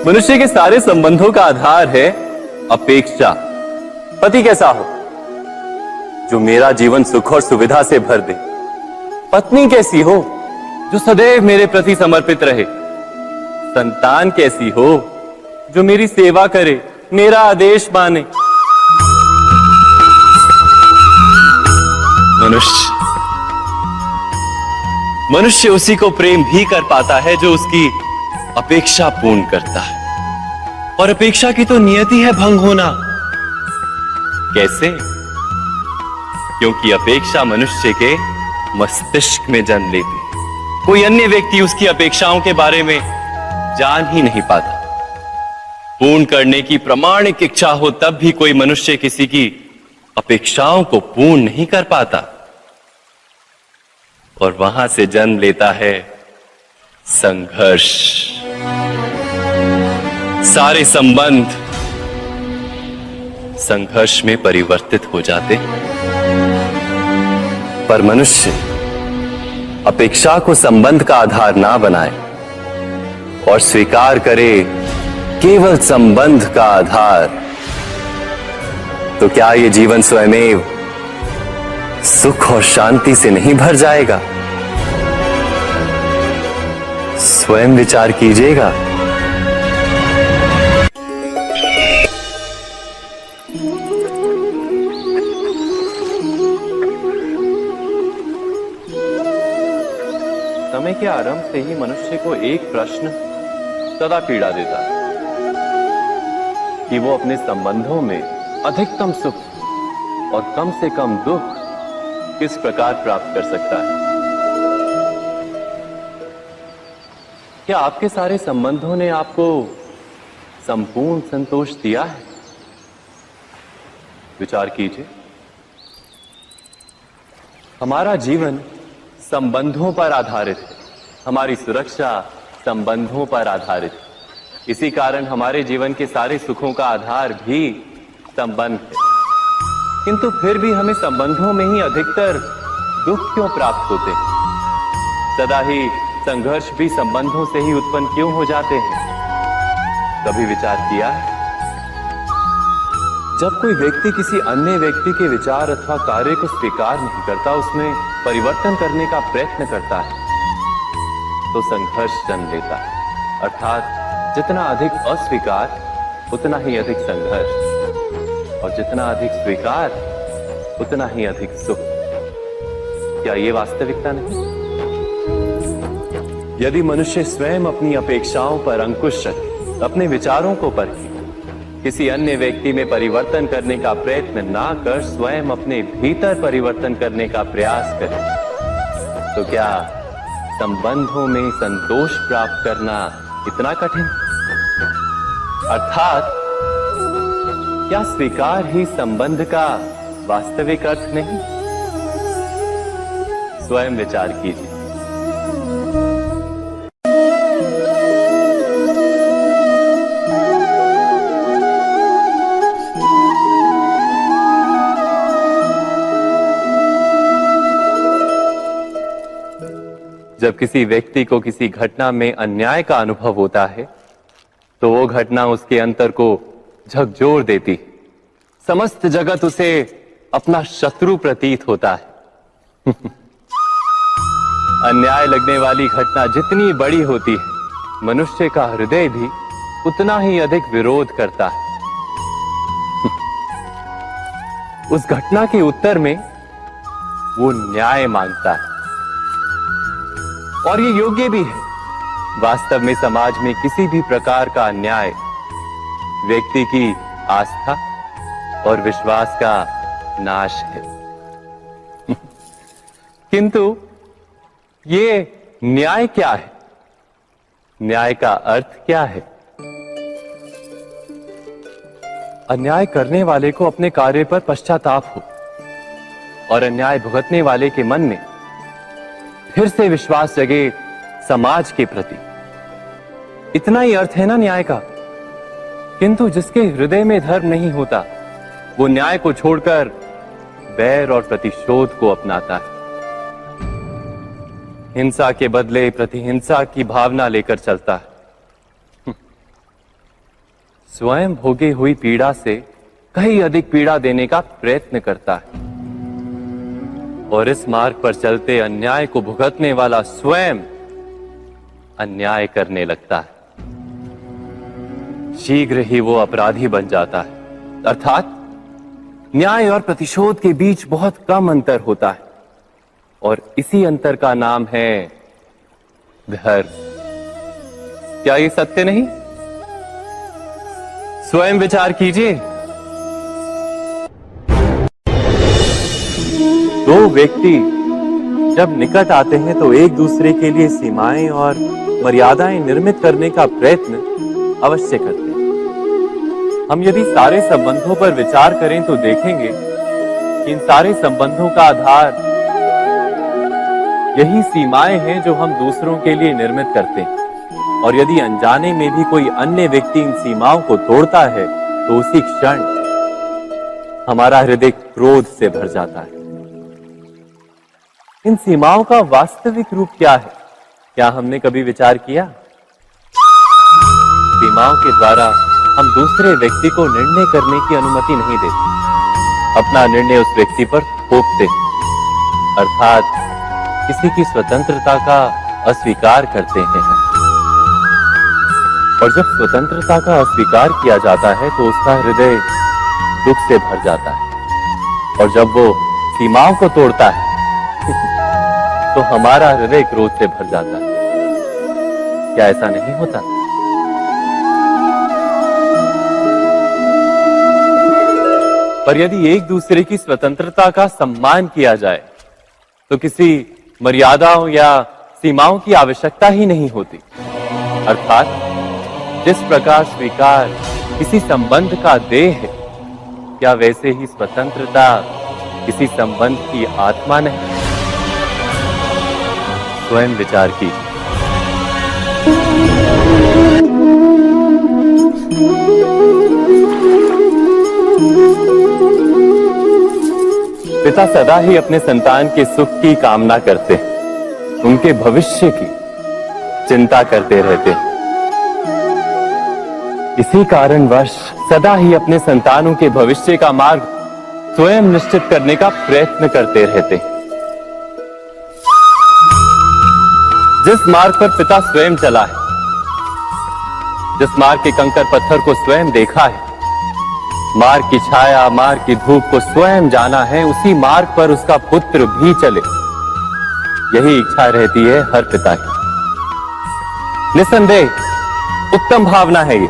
मनुष्य के सारे संबंधों का आधार है अपेक्षा। पति कैसा हो जो मेरा जीवन सुख और सुविधा से भर दे। पत्नी कैसी हो जो सदैव मेरे प्रति समर्पित रहे। संतान कैसी हो जो मेरी सेवा करे, मेरा आदेश माने। मनुष्य उसी को प्रेम भी कर पाता है जो उसकी अपेक्षा पूर्ण करता है, और अपेक्षा की तो नियति है भंग होना। कैसे? क्योंकि अपेक्षा मनुष्य के मस्तिष्क में जन्म लेती है। कोई अन्य व्यक्ति उसकी अपेक्षाओं के बारे में जान ही नहीं पाता। पूर्ण करने की प्रामाणिक इच्छा हो तब भी कोई मनुष्य किसी की अपेक्षाओं को पूर्ण नहीं कर पाता, और वहां से जन्म लेता है संघर्ष। सारे संबंध संघर्ष में परिवर्तित हो जाते। पर मनुष्य अपेक्षा को संबंध का आधार ना बनाए और स्वीकार करे केवल संबंध का आधार, तो क्या ये जीवन स्वयमेव सुख और शांति से नहीं भर जाएगा? स्वयं विचार कीजिएगा। समय के आरंभ से ही मनुष्य को एक प्रश्न सदा पीड़ा देता है कि वो अपने संबंधों में अधिकतम सुख और कम से कम दुख किस प्रकार प्राप्त कर सकता है। क्या आपके सारे संबंधों ने आपको संपूर्ण संतोष दिया है? विचार कीजिए। हमारा जीवन संबंधों पर आधारित है। हमारी सुरक्षा संबंधों पर आधारित है। इसी कारण हमारे जीवन के सारे सुखों का आधार भी संबंध है। किंतु फिर भी हमें संबंधों में ही अधिकतर दुख क्यों प्राप्त होते हैं? सदा ही संघर्ष भी संबंधों से ही उत्पन्न क्यों हो जाते हैं? कभी विचार किया है? जब कोई व्यक्ति किसी अन्य व्यक्ति के विचार अथवा कार्य को स्वीकार नहीं करता, उसमें परिवर्तन करने का प्रयत्न करता है, तो संघर्ष जन्म लेता है। अर्थात जितना अधिक अस्वीकार उतना ही अधिक संघर्ष, और जितना अधिक स्वीकार उतना ही अधिक सुख। क्या ये वास्तविकता नहीं? यदि मनुष्य स्वयं अपनी अपेक्षाओं पर अंकुश रखे, अपने विचारों को परखे, किसी अन्य व्यक्ति में परिवर्तन करने का प्रयत्न ना कर स्वयं अपने भीतर परिवर्तन करने का प्रयास करे, तो क्या संबंधों में संतोष प्राप्त करना इतना कठिन? अर्थात क्या स्वीकार ही संबंध का वास्तविक अर्थ नहीं? स्वयं विचार कीजिए। जब किसी व्यक्ति को किसी घटना में अन्याय का अनुभव होता है, तो वो घटना उसके अंतर को झकझोर देती है। समस्त जगत उसे अपना शत्रु प्रतीत होता है। अन्याय लगने वाली घटना जितनी बड़ी होती है, मनुष्य का हृदय भी उतना ही अधिक विरोध करता है। उस घटना के उत्तर में वो न्याय मांगता है, और ये योग्य भी है। वास्तव में समाज में किसी भी प्रकार का अन्याय व्यक्ति की आस्था और विश्वास का नाश है। किंतु ये न्याय क्या है? न्याय का अर्थ क्या है? अन्याय करने वाले को अपने कार्य पर पश्चाताप हो, और अन्याय भुगतने वाले के मन में फिर से विश्वास जगे समाज के प्रति। इतना ही अर्थ है ना न्याय का। किंतु जिसके हृदय में धर्म नहीं होता, वो न्याय को छोड़कर बैर और प्रतिशोध को अपनाता है। हिंसा के बदले प्रतिहिंसा की भावना लेकर चलता है। स्वयं भोगी हुई पीड़ा से कहीं अधिक पीड़ा देने का प्रयत्न करता है और इस मार्ग पर चलते अन्याय को भुगतने वाला स्वयं अन्याय करने लगता है। शीघ्र ही वो अपराधी बन जाता है। अर्थात न्याय और प्रतिशोध के बीच बहुत कम अंतर होता है और इसी अंतर का नाम है धर्म। क्या ये सत्य नहीं? स्वयं विचार कीजिए। दो व्यक्ति जब निकट आते हैं तो एक दूसरे के लिए सीमाएं और मर्यादाएं निर्मित करने का प्रयत्न अवश्य करते हैं। हम यदि सारे संबंधों पर विचार करें तो देखेंगे कि इन सारे संबंधों का आधार यही सीमाएं हैं जो हम दूसरों के लिए निर्मित करते हैं। और यदि अनजाने में भी कोई अन्य व्यक्ति इन सीमाओं को तोड़ता है तो उसी क्षण हमारा हृदय क्रोध से भर जाता है। इन सीमाओं का वास्तविक रूप क्या है? क्या हमने कभी विचार किया? सीमाओं के द्वारा हम दूसरे व्यक्ति को निर्णय करने की अनुमति नहीं देते, अपना निर्णय उस व्यक्ति पर थोपते, अर्थात किसी की स्वतंत्रता का अस्वीकार करते हैं। और जब स्वतंत्रता का अस्वीकार किया जाता है तो उसका हृदय दुख से भर जाता है और जब वो सीमाओं को तोड़ता है तो हमारा हृदय क्रोध से भर जाता है। क्या ऐसा नहीं होता? पर यदि एक दूसरे की स्वतंत्रता का सम्मान किया जाए तो किसी मर्यादाओं या सीमाओं की आवश्यकता ही नहीं होती। अर्थात जिस प्रकार स्वीकार किसी संबंध का देह है, क्या वैसे ही स्वतंत्रता किसी संबंध की आत्मा नहीं? स्वयं विचार की। पिता सदा ही अपने संतान के सुख की कामना करते हैं, उनके भविष्य की चिंता करते रहते हैं। इसी कारणवश सदा ही अपने संतानों के भविष्य का मार्ग स्वयं निश्चित करने का प्रयत्न करते रहते हैं। जिस मार्ग पर पिता स्वयं चला है, जिस मार्ग के कंकर पत्थर को स्वयं देखा है, मार्ग की छाया, मार्ग की धूप को स्वयं जाना है, उसी मार्ग पर उसका पुत्र भी चले, यही इच्छा रहती है हर पिता की। निसंदेह उत्तम भावना है ये,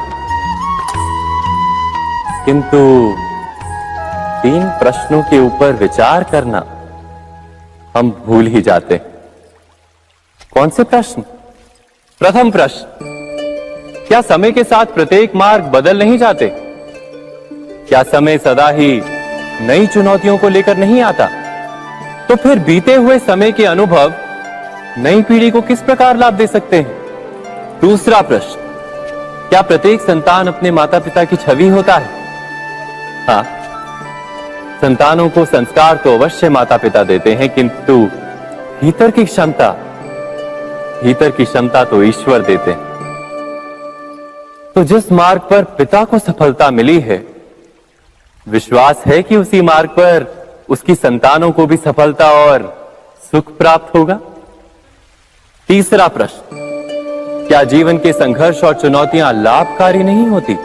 किंतु 3 प्रश्नों के ऊपर विचार करना हम भूल ही जाते हैं। कौन से प्रश्न? प्रथम प्रश्न, क्या समय के साथ प्रत्येक मार्ग बदल नहीं जाते? क्या समय सदा ही नई चुनौतियों को लेकर नहीं आता? तो फिर बीते हुए समय के अनुभव नई पीढ़ी को किस प्रकार लाभ दे सकते हैं? दूसरा प्रश्न, क्या प्रत्येक संतान अपने माता पिता की छवि होता है? हाँ, संतानों को संस्कार तो अवश्य माता पिता देते हैं, किंतु भीतर की क्षमता तो ईश्वर देते हैं। तो जिस मार्ग पर पिता को सफलता मिली है, विश्वास है कि उसी मार्ग पर उसकी संतानों को भी सफलता और सुख प्राप्त होगा। तीसरा प्रश्न, क्या जीवन के संघर्ष और चुनौतियां लाभकारी नहीं होती?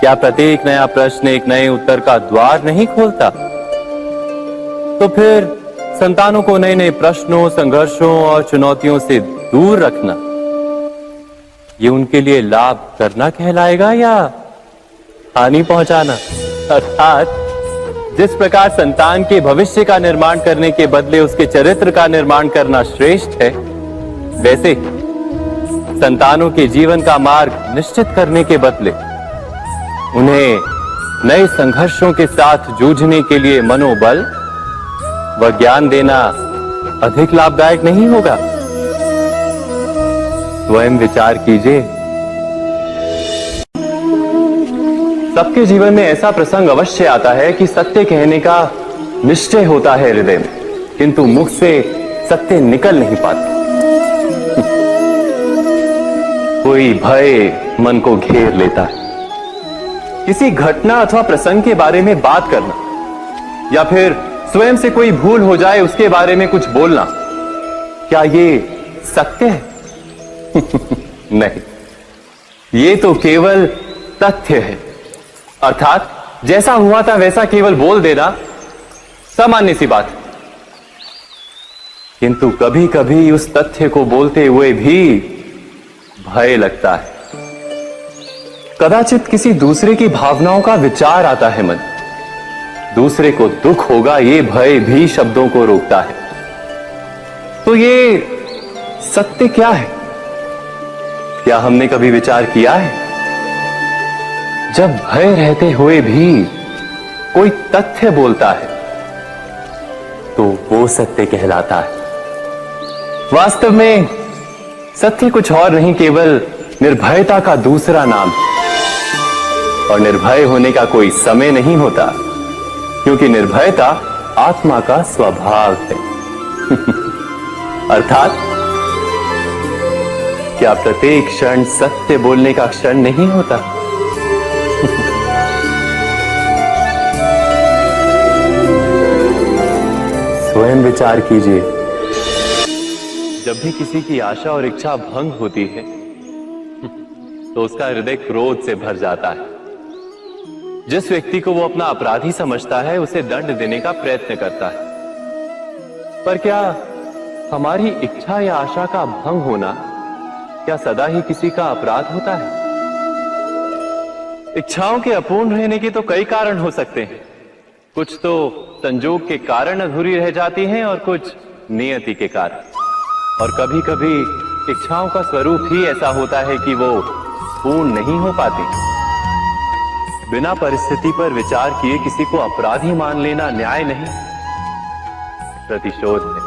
क्या प्रत्येक नया प्रश्न एक नए उत्तर का द्वार नहीं खोलता? तो फिर संतानों को नए नए प्रश्नों, संघर्षों और चुनौतियों से दूर रखना, ये उनके लिए लाभ करना कहलाएगा या हानि पहुंचाना? अर्थात जिस प्रकार संतान के भविष्य का निर्माण करने के बदले उसके चरित्र का निर्माण करना श्रेष्ठ है, वैसे संतानों के जीवन का मार्ग निश्चित करने के बदले उन्हें नए संघर्षों के साथ जूझने के लिए मनोबल व ज्ञान देना अधिक लाभदायक नहीं होगा? स्वयं विचार कीजिए। सबके जीवन में ऐसा प्रसंग अवश्य आता है कि सत्य कहने का निश्चय होता है हृदय में, किंतु मुख से सत्य निकल नहीं पाता। कोई भय मन को घेर लेता है। किसी घटना अथवा प्रसंग के बारे में बात करना या फिर स्वयं से कोई भूल हो जाए उसके बारे में कुछ बोलना, क्या ये सत्य है? नहीं, ये तो केवल तथ्य है। अर्थात जैसा हुआ था वैसा केवल बोल देना सामान्य सी बात है। किंतु कभी कभी उस तथ्य को बोलते हुए भी भय लगता है। कदाचित किसी दूसरे की भावनाओं का विचार आता है मन, दूसरे को दुख होगा ये भय भी शब्दों को रोकता है। तो ये सत्य क्या है? क्या हमने कभी विचार किया है? जब भय रहते हुए भी कोई तथ्य बोलता है तो वो सत्य कहलाता है। वास्तव में सत्य कुछ और नहीं, केवल निर्भयता का दूसरा नाम है। और निर्भय होने का कोई समय नहीं होता, क्योंकि निर्भयता आत्मा का स्वभाव है। अर्थात क्या प्रत्येक क्षण सत्य बोलने का क्षण नहीं होता? स्वयं विचार कीजिए। जब भी किसी की आशा और इच्छा भंग होती है तो उसका हृदय क्रोध से भर जाता है। जिस व्यक्ति को वो अपना अपराधी समझता है उसे दंड देने का प्रयत्न करता है। पर क्या हमारी इच्छा या आशा का भंग होना क्या सदा ही किसी का अपराध होता है? इच्छाओं के अपूर्ण रहने के तो कई कारण हो सकते हैं। कुछ तो संजोग के कारण अधूरी रह जाती हैं और कुछ नियति के कारण। और कभी कभी इच्छाओं का स्वरूप ही ऐसा होता है कि वो पूर्ण नहीं हो पाती। बिना परिस्थिति पर विचार किए किसी को अपराधी मान लेना न्याय नहीं, प्रतिशोध है।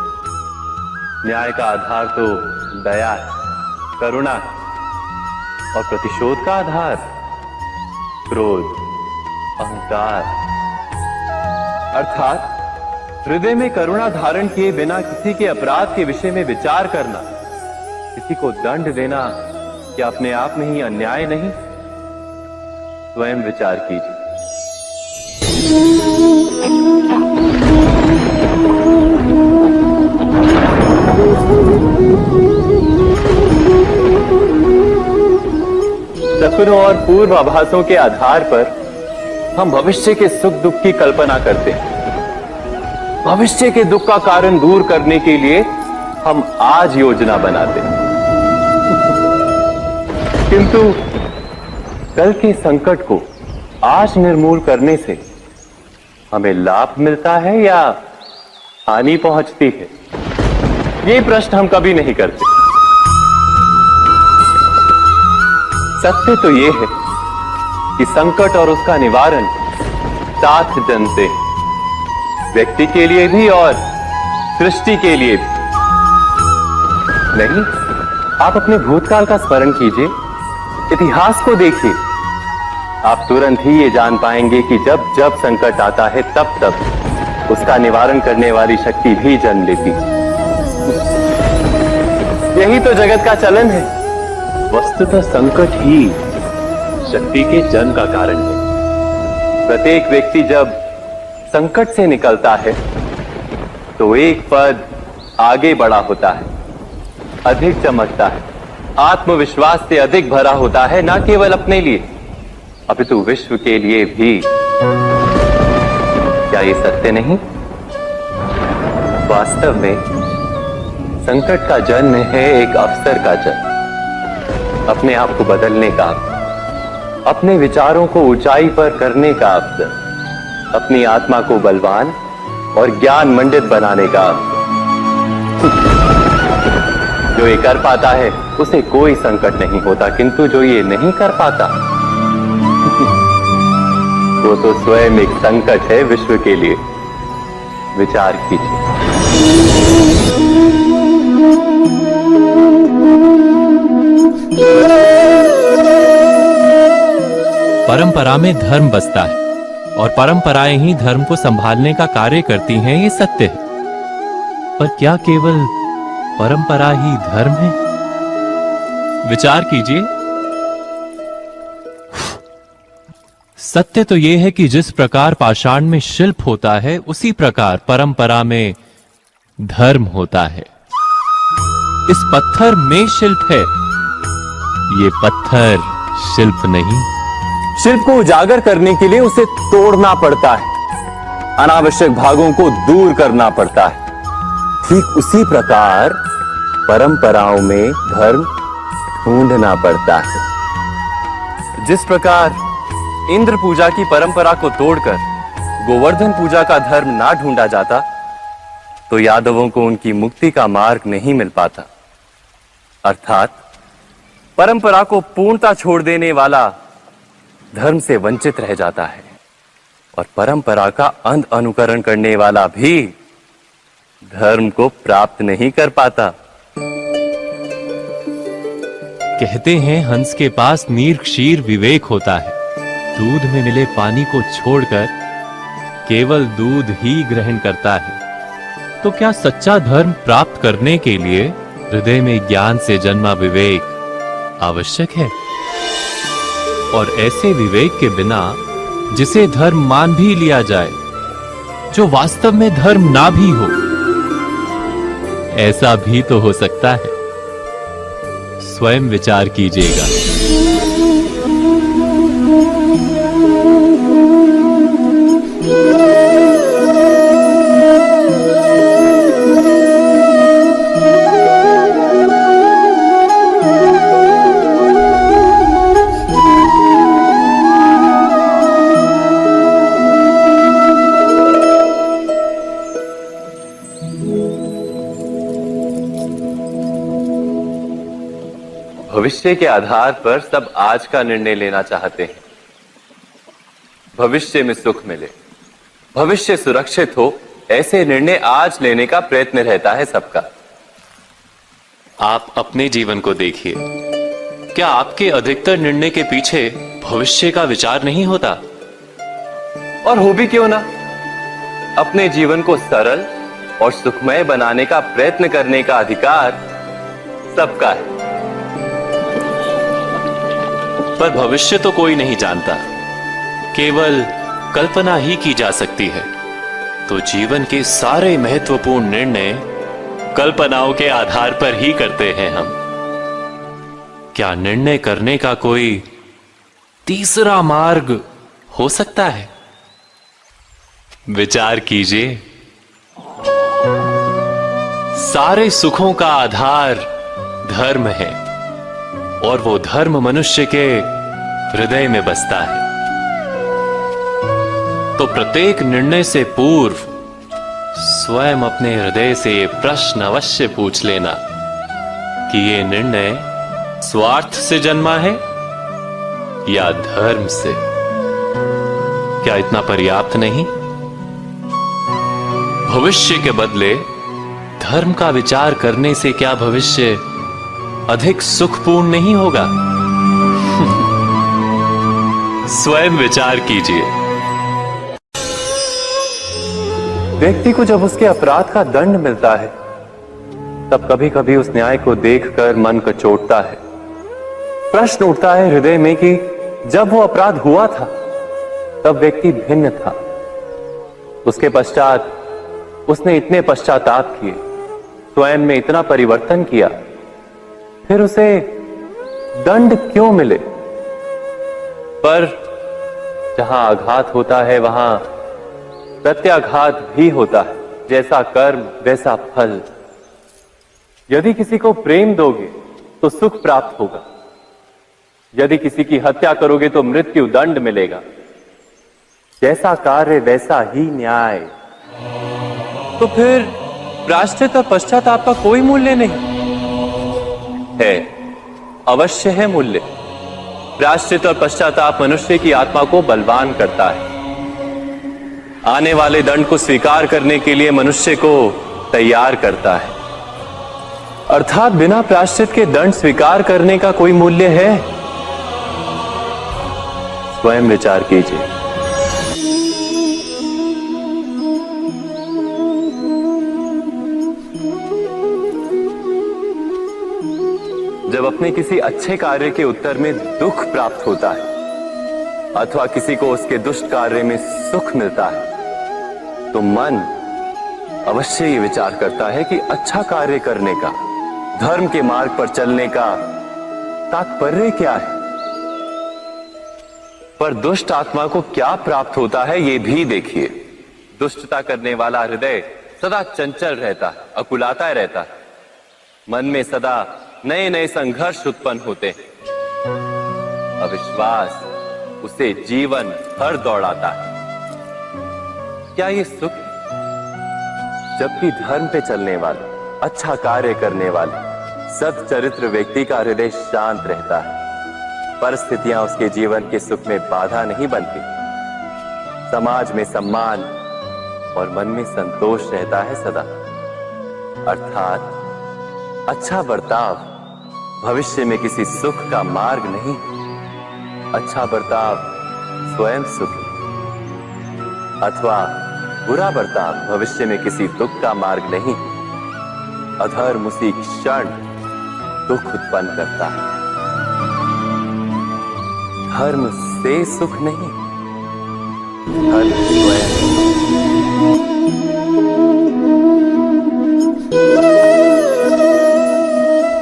न्याय का आधार तो दया है, करुणा है, और प्रतिशोध का आधार क्रोध, अहंकार। अर्थात हृदय में करुणा धारण किए बिना किसी के अपराध के विषय में विचार करना, किसी को दंड देना, क्या अपने आप में ही अन्याय नहीं? स्वयं विचार कीजिए। सपनों और पूर्वाभासों के आधार पर हम भविष्य के सुख दुख की कल्पना करते हैं। भविष्य के दुख का कारण दूर करने के लिए हम आज योजना बनाते हैं। किंतु कल के संकट को आज निर्मूल करने से हमें लाभ मिलता है या हानि पहुंचती है? ये प्रश्न हम कभी नहीं करते। सत्य तो ये है कि संकट और उसका निवारण साथ जनते, व्यक्ति के लिए भी और सृष्टि के लिए भी। नहीं, आप अपने भूतकाल का स्मरण कीजिए, इतिहास को देखिए। आप तुरंत ही ये जान पाएंगे कि जब जब संकट आता है तब तब उसका निवारण करने वाली शक्ति भी जन्म लेती है। यही तो जगत का चलन है। वस्तुतः संकट ही शक्ति के जन्म का कारण है। प्रत्येक व्यक्ति जब संकट से निकलता है तो एक पद आगे बढ़ा होता है, अधिक चमकता है, आत्मविश्वास से अधिक भरा होता है, ना केवल अपने लिए अपितु विश्व के लिए भी। क्या ये सत्य नहीं? वास्तव में संकट का जन्म है एक अवसर का जन्म, अपने आप को बदलने का, अपने विचारों को ऊंचाई पर करने का अवसर, अपनी आत्मा को बलवान और ज्ञान मंडित बनाने का अवसर। जो ये कर पाता है उसे कोई संकट नहीं होता, किंतु जो ये नहीं कर पाता वो तो स्वयं एक संकट है विश्व के लिए। विचार कीजिए। परंपरा में धर्म बसता है और परंपराएं ही धर्म को संभालने का कार्य करती हैं, ये सत्य है। पर क्या केवल परंपरा ही धर्म है? विचार कीजिए। सत्य तो यह है कि जिस प्रकार पाषाण में शिल्प होता है, उसी प्रकार परंपरा में धर्म होता है। इस पत्थर में शिल्प है, ये पत्थर शिल्प नहीं। शिल्प को उजागर करने के लिए उसे तोड़ना पड़ता है, अनावश्यक भागों को दूर करना पड़ता है। ठीक उसी प्रकार परंपराओं में धर्म ढूंढना पड़ता है। जिस प्रकार इंद्र पूजा की परंपरा को तोड़कर गोवर्धन पूजा का धर्म ना ढूंढा जाता, तो यादवों को उनकी मुक्ति का मार्ग नहीं मिल पाता। अर्थात परंपरा को पूर्णता छोड़ देने वाला धर्म से वंचित रह जाता है, और परंपरा का अंध अनुकरण करने वाला भी धर्म को प्राप्त नहीं कर पाता। कहते हैं हंस के पास नीर क्षीर विवेक होता है। दूध में मिले पानी को छोड़कर केवल दूध ही ग्रहण करता है। तो क्या सच्चा धर्म प्राप्त करने के लिए हृदय में ज्ञान से जन्मा विवेक आवश्यक है? और ऐसे विवेक के बिना जिसे धर्म मान भी लिया जाए, जो वास्तव में धर्म ना भी हो, ऐसा भी तो हो सकता है। स्वयं विचार कीजिएगा। भविष्य के आधार पर सब आज का निर्णय लेना चाहते हैं। भविष्य में सुख मिले, भविष्य सुरक्षित हो, ऐसे निर्णय आज लेने का प्रयत्न रहता है सबका। आप अपने जीवन को देखिए। क्या आपके अधिकतर निर्णय के पीछे भविष्य का विचार नहीं होता? और हो भी क्यों ना, अपने जीवन को सरल और सुखमय बनाने का प्रयत्न करने का अधिकार सबका है। पर भविष्य तो कोई नहीं जानता, केवल कल्पना ही की जा सकती है। तो जीवन के सारे महत्वपूर्ण निर्णय कल्पनाओं के आधार पर ही करते हैं हम। क्या निर्णय करने का कोई तीसरा मार्ग हो सकता है? विचार कीजिए। सारे सुखों का आधार धर्म है, और वो धर्म मनुष्य के हृदय में बसता है। तो प्रत्येक निर्णय से पूर्व स्वयं अपने हृदय से ये प्रश्न अवश्य पूछ लेना कि ये निर्णय स्वार्थ से जन्मा है या धर्म से। क्या इतना पर्याप्त नहीं? भविष्य के बदले धर्म का विचार करने से क्या भविष्य अधिक सुखपूर्ण नहीं होगा? स्वयं विचार कीजिए। व्यक्ति को जब उसके अपराध का दंड मिलता है, तब कभी कभी उस न्याय को देखकर मन कचोटता है। प्रश्न उठता है हृदय में कि जब वो अपराध हुआ था, तब व्यक्ति भिन्न था। उसके पश्चात उसने इतने पश्चाताप किए, स्वयं में इतना परिवर्तन किया, फिर उसे दंड क्यों मिले? पर जहां आघात होता है, वहां प्रत्याघात भी होता है। जैसा कर्म वैसा फल। यदि किसी को प्रेम दोगे तो सुख प्राप्त होगा, यदि किसी की हत्या करोगे तो मृत्यु दंड मिलेगा। जैसा कार्य वैसा ही न्याय। तो फिर प्रायश्चित और पश्चाताप का कोई मूल्य नहीं है? अवश्य है मूल्य। प्रायश्चित और पश्चाताप मनुष्य की आत्मा को बलवान करता है। आने वाले दंड को स्वीकार करने के लिए मनुष्य को तैयार करता है। अर्थात बिना प्रायश्चित के दंड स्वीकार करने का कोई मूल्य है? स्वयं विचार कीजिए। जब अपने किसी अच्छे कार्य के उत्तर में दुख प्राप्त होता है अथवा किसी को उसके दुष्ट कार्य में सुख मिलता है, तो मन अवश्य ये विचार करता है कि अच्छा कार्य करने का, धर्म के मार्ग पर चलने का तात्पर्य क्या है। पर दुष्ट आत्मा को क्या प्राप्त होता है ये भी देखिए। दुष्टता करने वाला हृदय सदा चंचल रहता है, अकुलाता रहता है। मन में सदा नए नए संघर्ष उत्पन्न होते हैं। अविश्वास उसे जीवन भर दौड़ाता है। क्या ये सुख है? जबकि धर्म पे चलने वाले, अच्छा कार्य करने वाले, सच्चरित्र व्यक्ति का हृदय शांत रहता है। परिस्थितियां उसके जीवन के सुख में बाधा नहीं बनती। समाज में सम्मान और मन में संतोष रहता है सदा। अर्थात अच्छा बर्ताव भविष्य में किसी सुख का मार्ग नहीं। अच्छा बर्ताव स्वयं सुख अथवा बुरा बर्ताव भविष्य में किसी दुख का मार्ग नहीं। अधर्म उसी क्षण दुख उत्पन्न करता है। धर्म से सुख नहीं, धर्म स्वयं।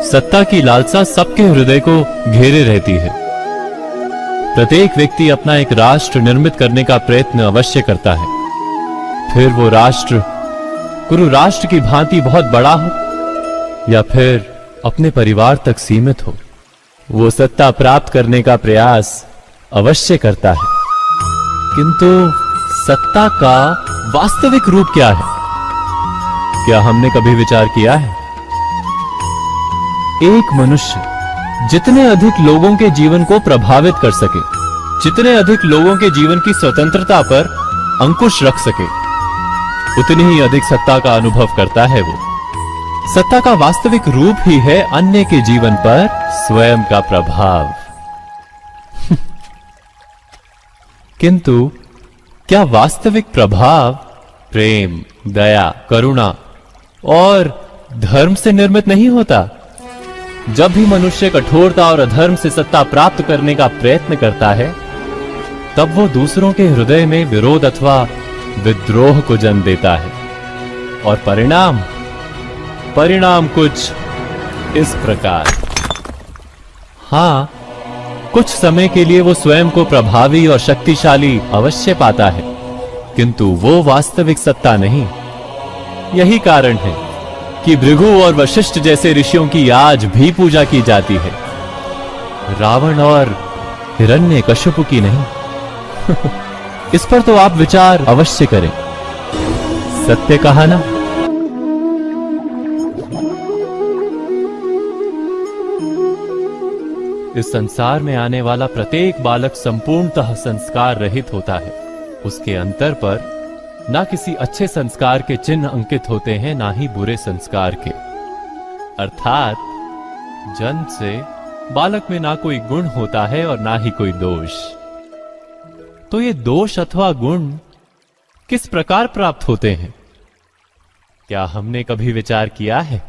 सत्ता की लालसा सबके हृदय को घेरे रहती है। प्रत्येक व्यक्ति अपना एक राष्ट्र निर्मित करने का प्रयत्न अवश्य करता है। फिर वो राष्ट्र गुरु राष्ट्र की भांति बहुत बड़ा हो या फिर अपने परिवार तक सीमित हो, वो सत्ता प्राप्त करने का प्रयास अवश्य करता है। किंतु सत्ता का वास्तविक रूप क्या है? क्या हमने कभी विचार किया है? एक मनुष्य जितने अधिक लोगों के जीवन को प्रभावित कर सके, जितने अधिक लोगों के जीवन की स्वतंत्रता पर अंकुश रख सके, उतनी ही अधिक सत्ता का अनुभव करता है वो। सत्ता का वास्तविक रूप ही है अन्य के जीवन पर स्वयं का प्रभाव। किंतु क्या वास्तविक प्रभाव प्रेम, दया, करुणा और धर्म से निर्मित नहीं होता? जब भी मनुष्य कठोरता और अधर्म से सत्ता प्राप्त करने का प्रयत्न करता है, तब वो दूसरों के हृदय में विरोध अथवा विद्रोह को जन्म देता है। और परिणाम कुछ इस प्रकार। हाँ, कुछ समय के लिए वो स्वयं को प्रभावी और शक्तिशाली अवश्य पाता है, किंतु वो वास्तविक सत्ता नहीं। यही कारण है कि भृगु और वशिष्ठ जैसे ऋषियों की आज भी पूजा की जाती है, रावण और हिरण्यकश्यप की नहीं। इस पर तो आप विचार अवश्य करें। सत्य कहा ना? इस संसार में आने वाला प्रत्येक बालक संपूर्णतः संस्कार रहित होता है। उसके अंतर पर ना किसी अच्छे संस्कार के चिन्ह अंकित होते हैं, ना ही बुरे संस्कार के। अर्थात जन्म से बालक में ना कोई गुण होता है और ना ही कोई दोष। तो ये दोष अथवा गुण किस प्रकार प्राप्त होते हैं? क्या हमने कभी विचार किया है?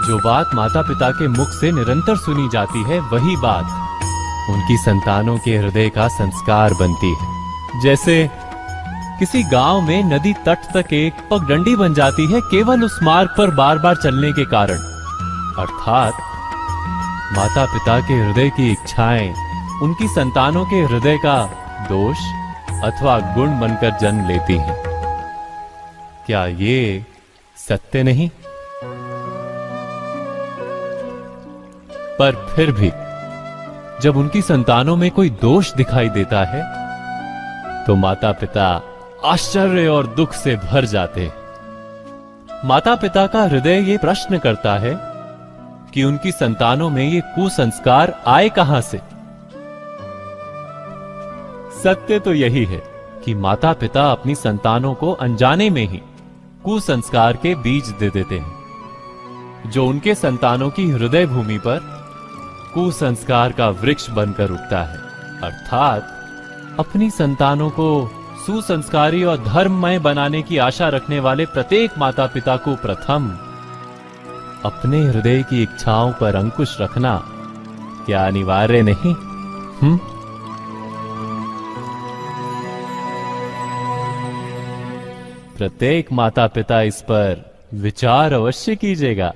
जो बात माता पिता के मुख से निरंतर सुनी जाती है, वही बात उनकी संतानों के हृदय का संस्कार बनती है। जैसे किसी गांव में नदी तट तक एक पगडंडी बन जाती है केवल उस मार्ग पर बार बार चलने के कारण। अर्थात माता पिता के हृदय की इच्छाएं उनकी संतानों के हृदय का दोष अथवा गुण बनकर जन्म लेती हैं। क्या ये सत्य नहीं? पर फिर भी जब उनकी संतानों में कोई दोष दिखाई देता है, तो माता पिता आश्चर्य और दुख से भर जाते हैं। माता पिता का हृदय ये प्रश्न करता है कि उनकी संतानों में ये कुसंस्कार आए कहां से। सत्य तो यही है कि माता पिता अपनी संतानों को अनजाने में ही कुसंस्कार के बीज दे देते हैं, जो उनके संतानों की हृदय भूमि पर कुसंस्कार का वृक्ष बनकर उगता है। अर्थात अपनी संतानों को सुसंस्कारी और धर्ममय बनाने की आशा रखने वाले प्रत्येक माता पिता को प्रथम अपने हृदय की इच्छाओं पर अंकुश रखना क्या अनिवार्य नहीं? प्रत्येक माता पिता इस पर विचार अवश्य कीजिएगा।